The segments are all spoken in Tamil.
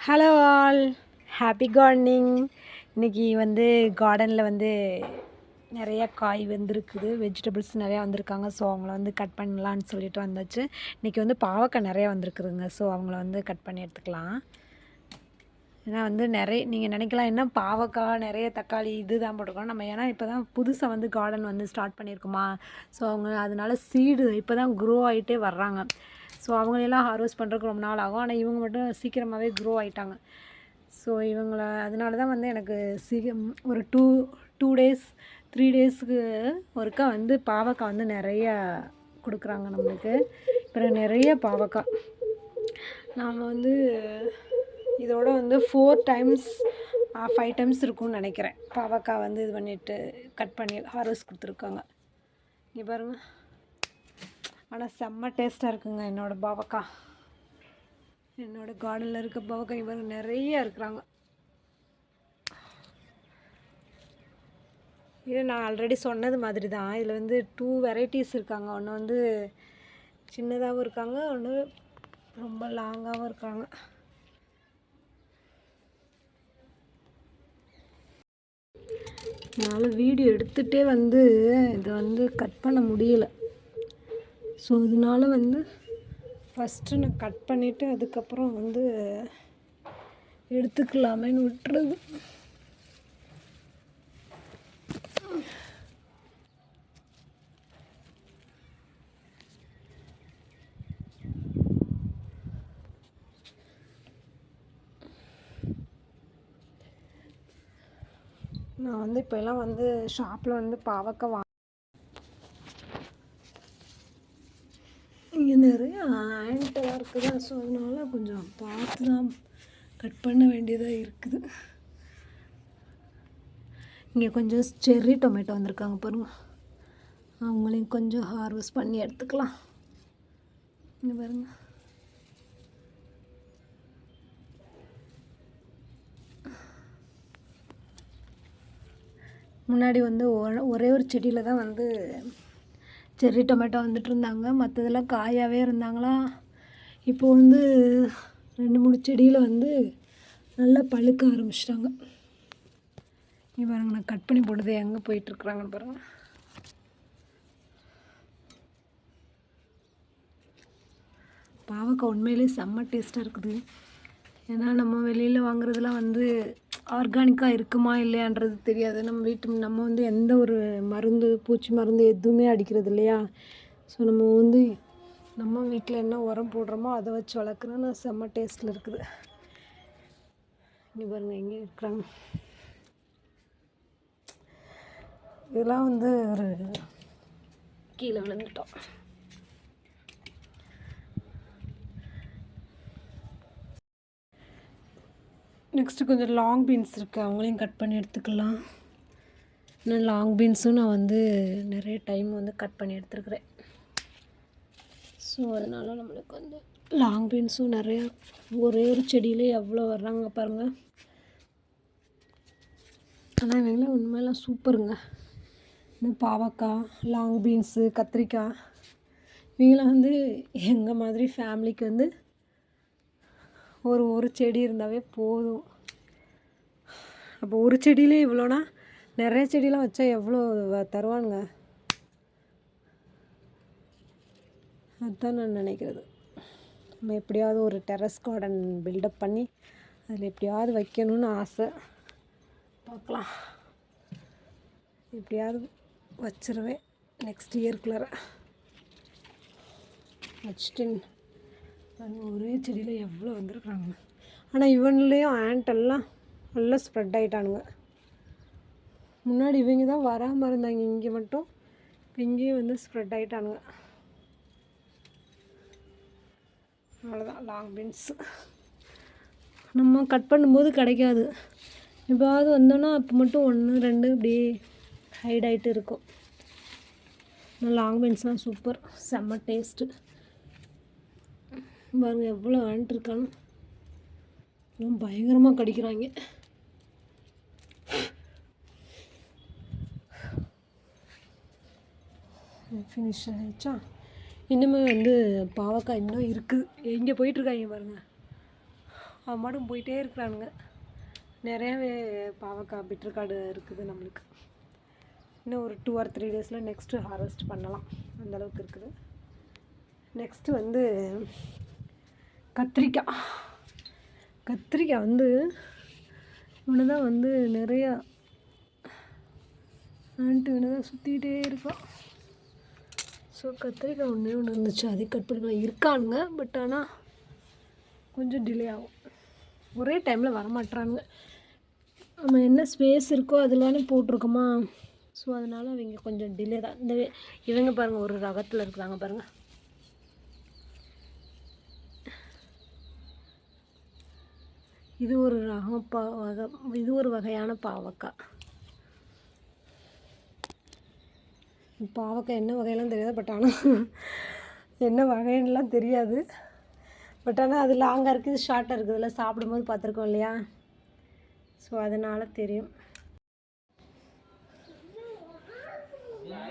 Hello all, happy gardening. இன்றைக்கி கார்டனில் நிறைய காய் வந்திருக்குது, வெஜிடபிள்ஸ் நிறையா வந்திருக்காங்க. ஸோ அவங்கள கட் பண்ணலான்னு சொல்லிட்டு வந்தாச்சு. இன்றைக்கி பாவக்காய் நிறையா வந்திருக்குதுங்க. ஸோ அவங்கள கட் பண்ணி எடுத்துக்கலாம். ஏன்னா நிறைய நீங்கள் நினைக்கலாம், என்ன பாவக்காய் நிறைய தக்காளி இது தான் போட்டிருக்கோம் நம்ம. ஏன்னா இப்போ தான் புதுசாக கார்டன் ஸ்டார்ட் பண்ணியிருக்குமா. ஸோ அவங்க அதனால சீடு இப்போ தான் க்ரோ ஆகிட்டே வர்றாங்க. ஸோ அவங்களெல்லாம் ஹார்வெஸ்ட் பண்ணுறதுக்கு ரொம்ப நாள் ஆகும். ஆனால் இவங்க மட்டும் சீக்கிரமாகவே க்ரோ ஆகிட்டாங்க. ஸோ இவங்கள அதனால தான் எனக்கு ஒரு டூ டேஸ் 3 டேஸ்க்கு ஒருக்கா பாவக்காய் நிறைய கொடுக்குறாங்க நம்மளுக்கு. அப்புறம் நிறைய பாவக்காய் நாம் இதோட 4 டைம்ஸ் 5 டைம்ஸ் இருக்கும்னு நினைக்கிறேன். பாவக்காய் இது பண்ணிவிட்டு கட் பண்ணி ஹார்வெஸ்ட் கொடுத்துருக்காங்க. இங்கே பாருங்கள். ஆனால் செம்ம டேஸ்ட்டாக இருக்குங்க என்னோடய பாவக்காய். என்னோடய கார்டனில் இருக்க பாவக்காய் இவங்க நிறைய இருக்கிறாங்க. இது நான் ஆல்ரெடி சொன்னது மாதிரி தான். இதில் 2 வெரைட்டிஸ் இருக்காங்க. ஒன்று சின்னதாகவும் இருக்காங்க, ஒன்று ரொம்ப லாங்காகவும் இருக்காங்க. என்னால் வீடியோ எடுத்துகிட்டே இதை கட் பண்ண முடியல. ஸோ இதனால் ஃபஸ்ட்டு நான் கட் பண்ணிவிட்டு அதுக்கப்புறம் எடுத்துக்கலாமேன்னு விட்டுறது. நான் இப்போல்லாம் ஷாப்பில் பாவக்காய் இங்கே நிறைய ஆண்ட்டெல்லாம் இருக்குதா. ஸோ அதனால் கொஞ்சம் பார்த்து தான் கட் பண்ண வேண்டியதாக இருக்குது. இங்கே கொஞ்சம் செர்ரி டொமேட்டோ வந்திருக்காங்க பாருங்கள். அவங்களையும் கொஞ்சம் ஹார்வெஸ்ட் பண்ணி எடுத்துக்கலாம். இங்கே பாருங்கள். முன்னாடி ஒரே ஒரு செடியில் தான் செர்ரி டொமேட்டோ இருந்தாங்க. மற்றதெல்லாம் காயாகவே இருந்தாங்களா. இப்போது 2-3 செடியில் நல்லா பழுக்க ஆரம்பிச்சிட்டாங்க. இங்கே பாருங்கள், நான் கட் பண்ணி போட்டது எங்கே போயிட்டுருக்குறாங்கன்னு பாருங்கள். பாவக்காய் உண்மையிலே செம்ம டேஸ்ட்டாக இருக்குது. ஏன்னா நம்ம வெளியில் வாங்குறதுலாம் ஆர்கானிக்காக இருக்குமா இல்லையான்றது தெரியாது. நம்ம எந்த ஒரு மருந்து, பூச்சி மருந்து எதுவுமே அடிக்கிறது இல்லையா. ஸோ நம்ம வீட்டில் என்ன உரம் போடுறோமோ அதை வச்சு வளர்க்குறோன்னா செம்ம டேஸ்ட்டில் இருக்குது. இங்கே பாருங்கள் எங்கே இருக்கிறாங்க. இதெல்லாம் ஒரு கீழே விழுந்துட்டோம். நெக்ஸ்ட்டு கொஞ்சம் லாங் பீன்ஸ் இருக்குது, அவங்களையும் கட் பண்ணி எடுத்துக்கலாம். இன்னும் லாங் பீன்ஸும் நான் நிறைய டைம் கட் பண்ணி எடுத்துருக்குறேன். ஸோ அதனால் நம்மளுக்கு லாங் பீன்ஸும் நிறையா ஒரே ஒரு செடியிலே எவ்வளோ வர்றாங்க பாருங்கள். ஆனால் இவங்களாம் உண்மையெல்லாம் சூப்பருங்க. இந்த பாவக்காய், லாங் பீன்ஸு, கத்திரிக்காய் இவங்களாம் எங்கள் மாதிரி ஃபேமிலிக்கு ஒரு செடி இருந்தாவே போதும். அப்போ ஒரு செடியிலே இவ்வளோனா நிறைய செடியெலாம் வச்சா எவ்வளோ தருவானுங்க. அதுதான் நான் நினைக்கிறது. நம்ம எப்படியாவது ஒரு டெரஸ் கார்டன் பில்டப் பண்ணி அதில் எப்படியாவது வைக்கணும்னு ஆசை. பார்க்கலாம், எப்படியாவது வச்சிருவேன் நெக்ஸ்ட் இயர்க்குள்ளே வச்சுட்டு. ஒரே செடியில் எவ்வளோ வந்திருக்குறாங்க. ஆனால் இவன்லேயும் ஆண்ட்டெல்லாம் நல்லா ஸ்ப்ரெட் ஆகிட்டானுங்க. முன்னாடி இவங்க தான் வராமல் இருந்தாங்க, இங்கே மட்டும். இங்கேயும் ஸ்ப்ரெட் ஆகிட்டானுங்க. அவ்வளோதான். லாங் பீன்ஸ் நம்ம கட் பண்ணும்போது கிடைக்காது. எப்போது வந்தோன்னா அப்போ மட்டும் 1-2 இப்படியே ஹைட் ஆகிட்டு இருக்கும். லாங் பீன்ஸ்லாம் சூப்பர், செம்ம டேஸ்ட்டு. பாருங்க எவ்வளோ ஆண்ட் இருக்கான்னு. ரொம்ப பயங்கரமாக கடிக்கிறாங்க. ஃபினிஷ் ஆகிடுச்சா. இன்னுமே பாவக்காய் இன்னும் இருக்குது. எங்கே போயிட்டுருக்காங்க பாருங்கள். அவன் மட்டும் போயிட்டே இருக்கிறானுங்க. நிறையாவே பாவக்காய் பிட்ருக்காடு இருக்குது நம்மளுக்கு. இன்னும் ஒரு 2 or 3 டேஸில் நெக்ஸ்ட்டு ஹார்வெஸ்ட் பண்ணலாம், அந்தளவுக்கு இருக்குது. நெக்ஸ்ட்டு வந்து கத்திரிக்காய் வந்து இவனு தான் வந்து நிறையா இவனு தான் சுற்றிக்கிட்டே இருக்கான். ஸோ கத்திரிக்காய் ஒன்று இருந்துச்சு, அதை கட் பண்ணிக்கலாம் இருக்கானுங்க. பட் ஆனால் கொஞ்சம் டிலே ஆகும், ஒரே டைமில் வரமாட்டானுங்க. நம்ம என்ன ஸ்பேஸ் இருக்கோ அதில் போட்டிருக்கோமா, ஸோ அதனால் அவங்க கொஞ்சம் டிலே தான். இந்த இவங்க பாருங்கள், ஒரு ரகத்தில் இருக்கிறாங்க பாருங்கள். இது ஒரு ரகம் இது ஒரு வகையான பாவக்காய். பாவக்காய் என்ன வகையெல்லாம் தெரியாது, பட் ஆனால் என்ன வகைன்னெலாம் தெரியாது. பட் ஆனால் அது லாங்காக இருக்குது, ஷார்ட்டாக இருக்குதுல்ல, சாப்பிடும்போது பார்த்துருக்கோம் இல்லையா, ஸோ அதனால் தெரியும்.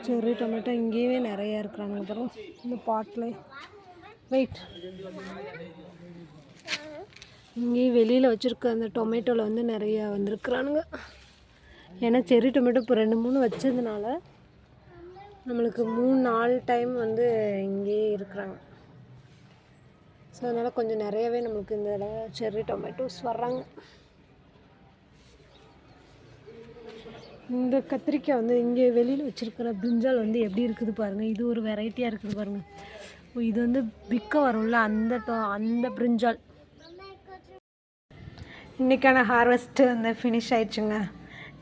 செர்ரி டொமேட்டோ இங்கேயே நிறையா இருக்கிறாங்க அப்புறம் இந்த பாட்டில். வெயிட், இங்கேயும் வெளியில் வச்சுருக்க அந்த டொமேட்டோவில் வந்து நிறையா வந்திருக்குறானுங்க. ஏன்னா செர்ரி டொமேட்டோ இப்போ 2-3 வச்சதுனால நம்மளுக்கு 3-4 டைம் வந்து இங்கேயே இருக்கிறாங்க. ஸோ அதனால் கொஞ்சம் நிறையவே நம்மளுக்கு இந்த செர்ரி டொமேட்டோஸ் வர்றாங்க. இந்த கத்திரிக்காய் வந்து இங்கே வெளியில் வச்சுருக்கிற பிரிஞ்சால் வந்து எப்படி இருக்குது பாருங்கள். இது ஒரு வெரைட்டியாக இருக்குது பாருங்கள். இது வந்து பிக்க வரும்ல, அந்த பிரிஞ்சால். இன்றைக்கான ஹார்வெஸ்ட்டு வந்து ஃபினிஷ் ஆயிடுச்சுங்க.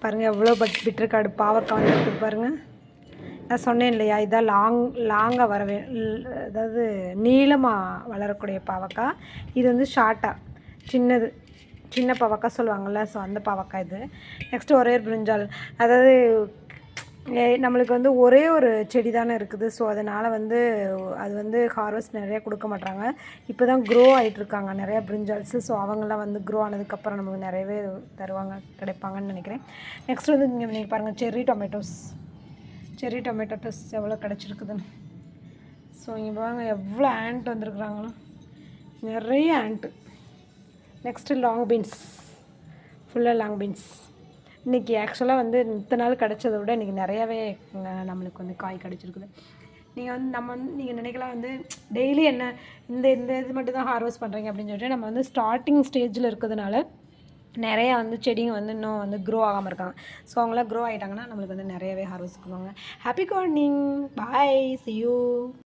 பாருங்கள் எவ்வளோ பிட்ருக்காடு பாவக்காய் வந்துருக்குது பாருங்கள். நான் சொன்னேன் இல்லையா, இதான் லாங்காக அதாவது நீளமாக வளரக்கூடிய பாவக்காய். இது வந்து ஷார்ட்டாக சின்ன பாவக்காய் சொல்லுவாங்கள்ல, ஸோ அந்த பாவக்காய் இது. நெக்ஸ்ட்டு ஒரே பிரிஞ்சால், அதாவது நம்மளுக்கு வந்து ஒரே ஒரு செடி தானே இருக்குது. ஸோ அதனால் வந்து அது வந்து ஹார்வெஸ்ட் நிறையா கொடுக்க மாட்டாங்க. இப்போ தான் க்ரோ ஆகிட்டுருக்காங்க நிறையா பிரிஞ்சால்ஸு. ஸோ அவங்களாம் வந்து க்ரோ ஆனதுக்கப்புறம் நமக்கு நிறையவே கிடைப்பாங்கன்னு நினைக்கிறேன். நெக்ஸ்ட் வந்து இங்கே நீங்கள் பாருங்கள், செர்ரி டொமேட்டோஸ் எவ்வளோ கிடச்சிருக்குதுன்னு. ஸோ இங்கே பாருங்க எவ்வளோ ஆண்ட் வந்துருக்குறாங்களோ, நிறைய ஆண்ட்டு. நெக்ஸ்ட்டு லாங் பீன்ஸ், ஃபுல்லாக லாங் பீன்ஸ். இன்றைக்கி ஆக்சுவலாக வந்து இத்தனை நாள் கிடச்சதை விட இன்றைக்கி நிறையாவே நம்மளுக்கு வந்து காய் கிடச்சிருக்குது. நீங்கள் வந்து நீங்கள் நினைக்கலாம் வந்து டெய்லி என்ன இந்த இது மட்டும் தான் ஹார்வெஸ்ட் பண்ணுறீங்க அப்படின்னு சொல்லிட்டு, நம்ம வந்து ஸ்டார்டிங் ஸ்டேஜில் இருக்கிறதுனால நிறையா வந்து செடிங்க வந்து இன்னும் வந்து க்ரோ ஆகாமல் இருக்காங்க. ஸோ அவங்களாம் க்ரோ ஆகிட்டாங்கன்னா நம்மளுக்கு வந்து நிறையவே ஹார்வெஸ்ட் பண்ணுவாங்க. Happy gardening, bye, see you.